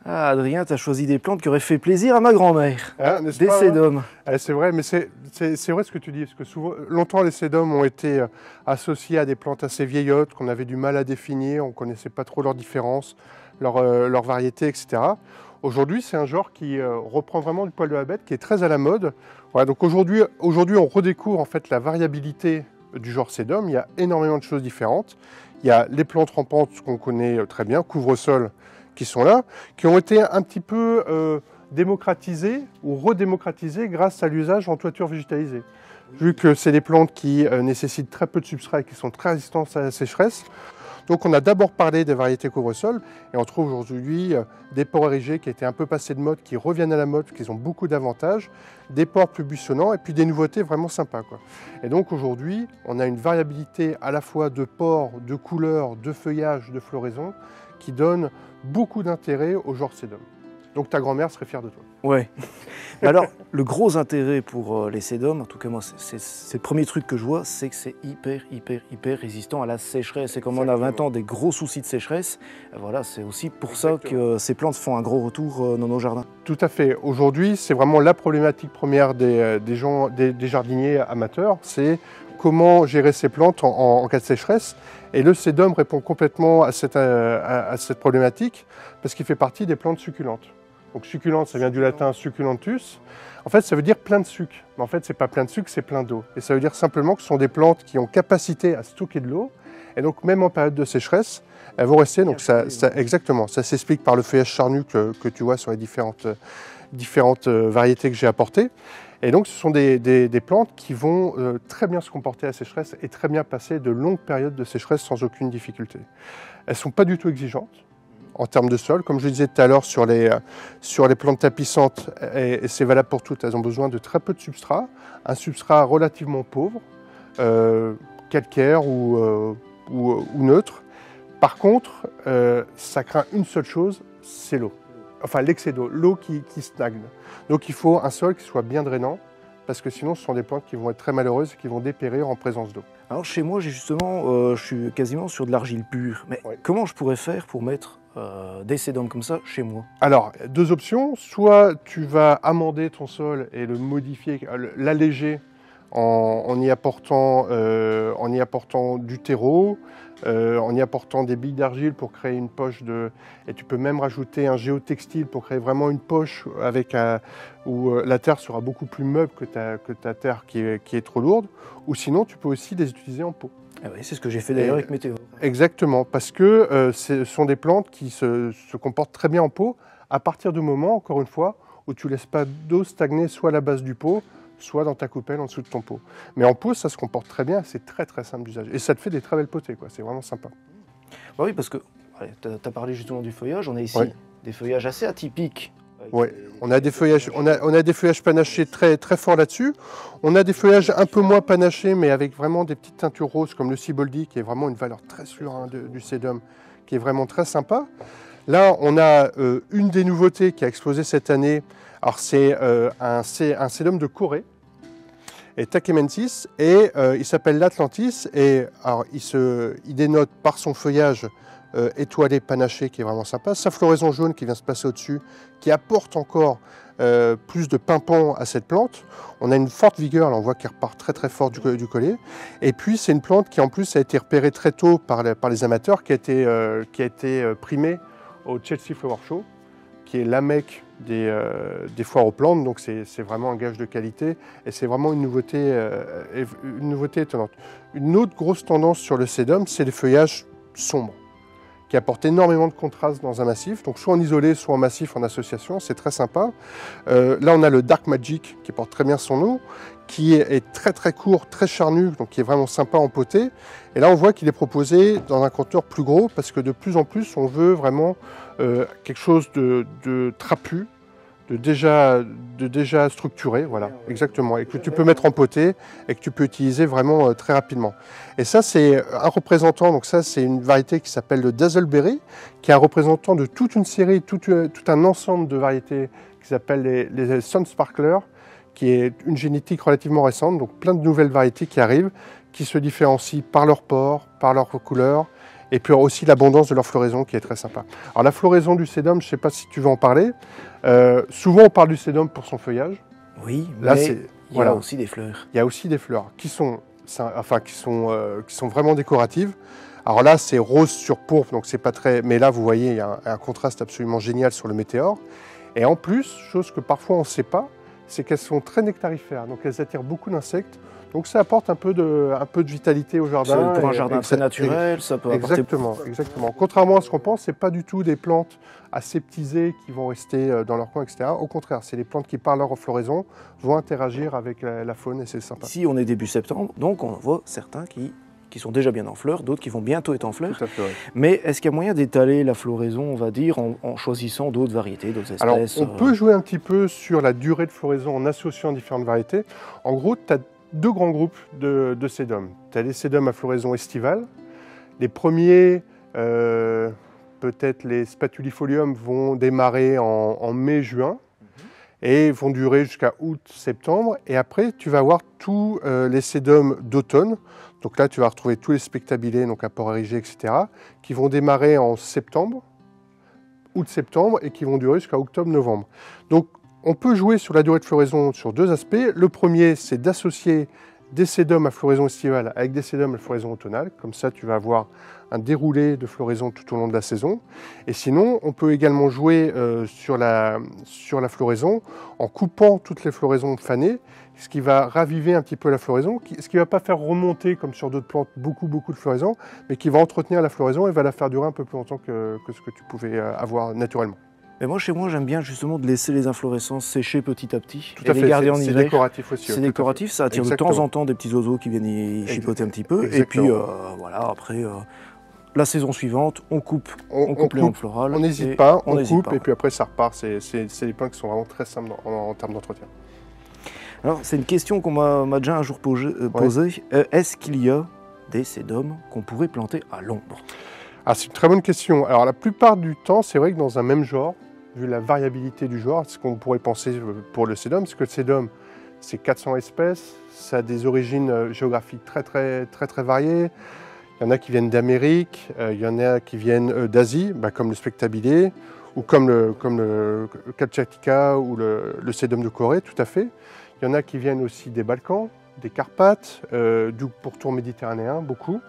Ah, Adrien, tu as choisi des plantes qui auraient fait plaisir à ma grand-mère. Hein, n'est-ce Des pas, hein? sédums. C'est vrai, mais c'est vrai ce que tu dis, parce que souvent, longtemps les sédums ont été associés à des plantes assez vieillottes, qu'on avait du mal à définir, on ne connaissait pas trop leurs différences, leurs variétés, etc. Aujourd'hui, c'est un genre qui reprend vraiment du poil de la bête, qui est très à la mode. Voilà, donc aujourd'hui, on redécouvre en fait la variabilité du genre sédum. Il y a énormément de choses différentes. Il y a les plantes rampantes qu'on connaît très bien, couvre-sol, qui sont là, qui ont été un petit peu démocratisées ou redémocratisées grâce à l'usage en toiture végétalisée. Vu que c'est des plantes qui nécessitent très peu de substrat et qui sont très résistantes à la sécheresse. Donc on a d'abord parlé des variétés couvre-sol et on trouve aujourd'hui des ports érigés qui étaient un peu passés de mode, qui reviennent à la mode, qui ont beaucoup d'avantages, des ports plus buissonnants et puis des nouveautés vraiment sympas, quoi. Et donc aujourd'hui, on a une variabilité à la fois de ports, de couleurs, de feuillage, de floraison qui donne beaucoup d'intérêt au genre sédum. Donc ta grand-mère serait fière de toi. Ouais. Alors, le gros intérêt pour les sédums, en tout cas moi, c'est le premier truc que je vois, c'est que c'est hyper résistant à la sécheresse. Et comme on a 20 ans des gros soucis de sécheresse, voilà, c'est aussi pour ça que ces plantes font un gros retour dans nos jardins. Tout à fait. Aujourd'hui, c'est vraiment la problématique première des jardiniers amateurs, c'est comment gérer ces plantes en cas de sécheresse. Et le sédum répond complètement à cette problématique parce qu'il fait partie des plantes succulentes. Donc succulente, ça vient du latin succulentus. En fait, ça veut dire plein de sucre. Mais en fait, c'est pas plein de sucre, c'est plein d'eau. Et ça veut dire simplement que ce sont des plantes qui ont capacité à stocker de l'eau. Et donc, même en période de sécheresse, elles vont rester. Donc, exactement, ça s'explique par le feuillage charnu que tu vois sur les différentes variétés que j'ai apportées. Et donc, ce sont des plantes qui vont très bien se comporter à la sécheresse et très bien passer de longues périodes de sécheresse sans aucune difficulté. Elles ne sont pas du tout exigeantes en termes de sol. Comme je disais tout à l'heure sur les plantes tapissantes, et c'est valable pour toutes, elles ont besoin de très peu de substrat, un substrat relativement pauvre, calcaire ou neutre. Par contre, ça craint une seule chose, c'est l'eau. Enfin, l'excès d'eau, l'eau qui stagne. Donc il faut un sol qui soit bien drainant, parce que sinon ce sont des plantes qui vont être très malheureuses et qui vont dépérir en présence d'eau. Alors chez moi, je suis quasiment sur de l'argile pure. Mais comment je pourrais faire pour mettre des sédums comme ça chez moi? Alors, deux options. Soit tu vas amender ton sol et le modifier, l'alléger en y apportant du terreau, en y apportant des billes d'argile pour créer une poche et tu peux même rajouter un géotextile pour créer vraiment une poche où la terre sera beaucoup plus meuble que ta terre qui est trop lourde. Ou sinon, tu peux aussi les utiliser en pot. Ah oui, c'est ce que j'ai fait d'ailleurs avec Météo. Exactement, parce que ce sont des plantes qui se comportent très bien en pot à partir du moment, encore une fois, où tu ne laisses pas d'eau stagner soit à la base du pot, soit dans ta coupelle en dessous de ton pot. Mais en pot, ça se comporte très bien, c'est très très simple d'usage. Et ça te fait des très belles potées, quoi. C'est vraiment sympa. Bah oui, parce que tu as parlé justement du feuillage, on a ici des feuillages assez atypiques. Oui, on a des feuillages panachés très, très forts là-dessus. On a des feuillages un peu moins panachés, mais avec vraiment des petites teintures roses, comme le Siboldi, qui est vraiment une valeur très sûre du sédum, qui est vraiment très sympa. Là, on a une des nouveautés qui a explosé cette année. Alors, c'est un sédum de Corée, et Takemensis, et il s'appelle l'Atlantis. Et alors, il dénote par son feuillage étoilé, panaché, qui est vraiment sympa. Sa floraison jaune qui vient se passer au-dessus, qui apporte encore plus de pimpant à cette plante. On a une forte vigueur, là on voit qu'elle repart très très fort du collier. Et puis c'est une plante qui en plus a été repérée très tôt par les amateurs, qui a été primée au Chelsea Flower Show, qui est la mecque des foires aux plantes. Donc c'est vraiment un gage de qualité et c'est vraiment une nouveauté étonnante. Une autre grosse tendance sur le sédum, c'est les feuillages sombres, qui apporte énormément de contraste dans un massif, donc soit en isolé, soit en massif, en association, c'est très sympa. Là, on a le Dark Magic, qui porte très bien son nom, qui est très très court, très charnu, donc qui est vraiment sympa en potée. Et là, on voit qu'il est proposé dans un conteneur plus gros, parce que de plus en plus, on veut vraiment quelque chose de trapu, de déjà structuré, voilà, exactement, et que tu peux mettre en potée et que tu peux utiliser vraiment très rapidement. Et ça, c'est un représentant, donc ça, c'est une variété qui s'appelle le Dazzleberry, qui est un représentant de toute une série, tout un ensemble de variétés qui s'appellent les Sun Sparkler, qui est une génétique relativement récente, donc plein de nouvelles variétés qui arrivent, qui se différencient par leur port, par leur couleur, Et puis aussi l'abondance de leur floraison qui est très sympa. Alors la floraison du sédum, je ne sais pas si tu veux en parler. Souvent on parle du sédum pour son feuillage. Oui, là, mais il y a aussi des fleurs. Il y a aussi des fleurs qui sont vraiment décoratives. Alors là, c'est rose sur pourpre, donc c'est pas très... Mais là, vous voyez, il y a un contraste absolument génial sur le météore. Et en plus, chose que parfois on ne sait pas, c'est qu'elles sont très nectarifères, donc elles attirent beaucoup d'insectes. Donc ça apporte un peu de vitalité au jardin. Pour un jardin très naturel, ça peut apporter... Exactement. Contrairement à ce qu'on pense, ce n'est pas du tout des plantes aseptisées qui vont rester dans leur coin, etc. Au contraire, c'est les plantes qui, par leur floraison, vont interagir avec la faune et c'est sympa. Ici, on est début septembre, donc on voit certains qui sont déjà bien en fleurs, d'autres qui vont bientôt être en fleurs. Tout à fait, oui. Mais est-ce qu'il y a moyen d'étaler la floraison, on va dire, en choisissant d'autres variétés, d'autres espèces? Alors, on peut jouer un petit peu sur la durée de floraison en associant différentes variétés. En gros, tu as deux grands groupes de sédums. Tu as les sédums à floraison estivale. Les premiers, peut-être les spatulifolium, vont démarrer en mai-juin et vont durer jusqu'à août-septembre. Et après, tu vas avoir tous les sédums d'automne. Donc là, tu vas retrouver tous les spectabilés, donc à port érigé, etc., qui vont démarrer en septembre, août-septembre, et qui vont durer jusqu'à octobre-novembre. Donc, on peut jouer sur la durée de floraison sur deux aspects. Le premier, c'est d'associer des sédums à floraison estivale avec des sédums à floraison automnale. Comme ça, tu vas avoir un déroulé de floraison tout au long de la saison. Et sinon, on peut également jouer sur la floraison en coupant toutes les floraisons fanées, ce qui va raviver un petit peu la floraison, ce qui ne va pas faire remonter, comme sur d'autres plantes, beaucoup de floraison, mais qui va entretenir la floraison et va la faire durer un peu plus longtemps que ce que tu pouvais avoir naturellement. Mais moi, chez moi, j'aime bien justement de laisser les inflorescences sécher petit à petit. Tout à fait, les garder en hiver. C'est décoratif aussi. C'est décoratif, ça attire de temps en temps des petits oiseaux qui viennent y chipoter un petit peu. Exactement. Et puis, voilà, après, la saison suivante, on coupe les lampes florales. On n'hésite pas, on coupe, et puis après, ça repart. C'est des plants qui sont vraiment très simples en termes d'entretien. Alors, c'est une question qu'on m'a déjà un jour posée. Est-ce qu'il y a des sédums qu'on pourrait planter à l'ombre? Ah, c'est une très bonne question. Alors, la plupart du temps, c'est vrai que dans un même genre, vu la variabilité du genre, ce qu'on pourrait penser pour le sédum, parce que le sédum, c'est 400 espèces, ça a des origines géographiques très variées. Il y en a qui viennent d'Amérique, il y en a qui viennent d'Asie, comme le spectabilé, ou comme le Kamchatka ou le sédum de Corée, tout à fait. Il y en a qui viennent aussi des Balkans, des Carpates, du pourtour méditerranéen, beaucoup,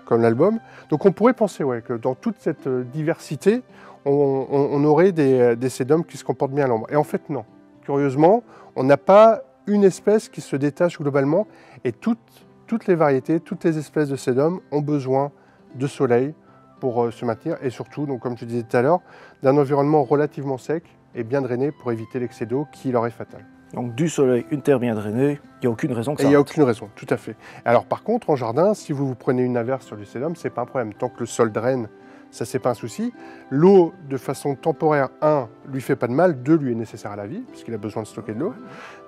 comme l'album. Donc on pourrait penser que dans toute cette diversité, on aurait des sédums qui se comportent bien à l'ombre. Et en fait, non. Curieusement, on n'a pas une espèce qui se détache globalement, et toutes les variétés, toutes les espèces de sédums ont besoin de soleil pour se maintenir, et surtout, donc, comme je disais tout à l'heure, d'un environnement relativement sec et bien drainé pour éviter l'excès d'eau qui leur est fatal. Donc du soleil, une terre bien drainée, il n'y a aucune raison que ça. Il n'y a aucune raison, tout à fait. Alors par contre, en jardin, si vous prenez une averse sur du sédum, ce n'est pas un problème. Tant que le sol draine, ça c'est pas un souci. L'eau, de façon temporaire, 1, lui fait pas de mal, 2, lui est nécessaire à la vie, puisqu'il a besoin de stocker de l'eau.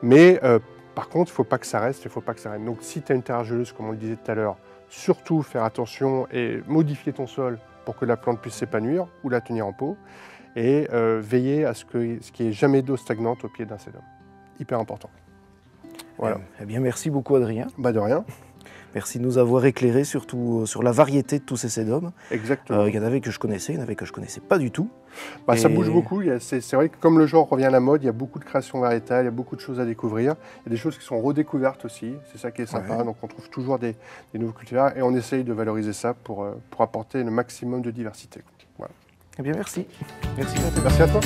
Mais par contre, il ne faut pas que ça reste, il ne faut pas que ça reste. Donc si tu as une terre argileuse, comme on le disait tout à l'heure, surtout faire attention et modifier ton sol pour que la plante puisse s'épanouir ou la tenir en pot, et veiller à ce qu'il n'y ait jamais d'eau stagnante au pied d'un sédum. Hyper important. Voilà. Eh bien, merci beaucoup, Adrien. De rien. Merci de nous avoir éclairé surtout sur la variété de tous ces sédums. Exactement. Il y en avait que je connaissais, il y en avait que je ne connaissais pas du tout. Ça bouge beaucoup. C'est vrai que comme le genre revient à la mode, il y a beaucoup de créations variétales, il y a beaucoup de choses à découvrir. Il y a des choses qui sont redécouvertes aussi. C'est ça qui est sympa. Ouais. Donc on trouve toujours des nouveaux cultivars et on essaye de valoriser ça pour apporter le maximum de diversité. Voilà. Eh bien, merci. Merci à toi.